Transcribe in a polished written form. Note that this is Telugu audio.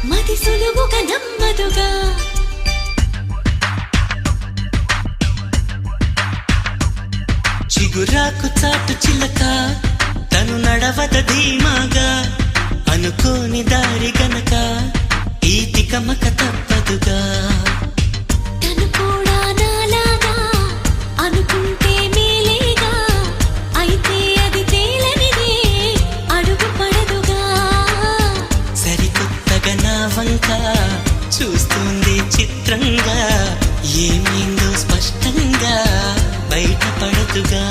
మది సులువుగా నమ్మదుగా చిగురాకు చాటు చిలక తను నడవద ధీమాగా అనుకోని దారి గనక ఈ తికమక తప్పదుగా తను కూడా నాలాగా అనుకుంటే మేలేగా అయితే అది తేలనిదే అడుగు పడదుగా సరికొత్తగా నా వంక చూస్తుంది చిత్రంగా ఏమైందో స్పష్టంగా బయటపడదుగా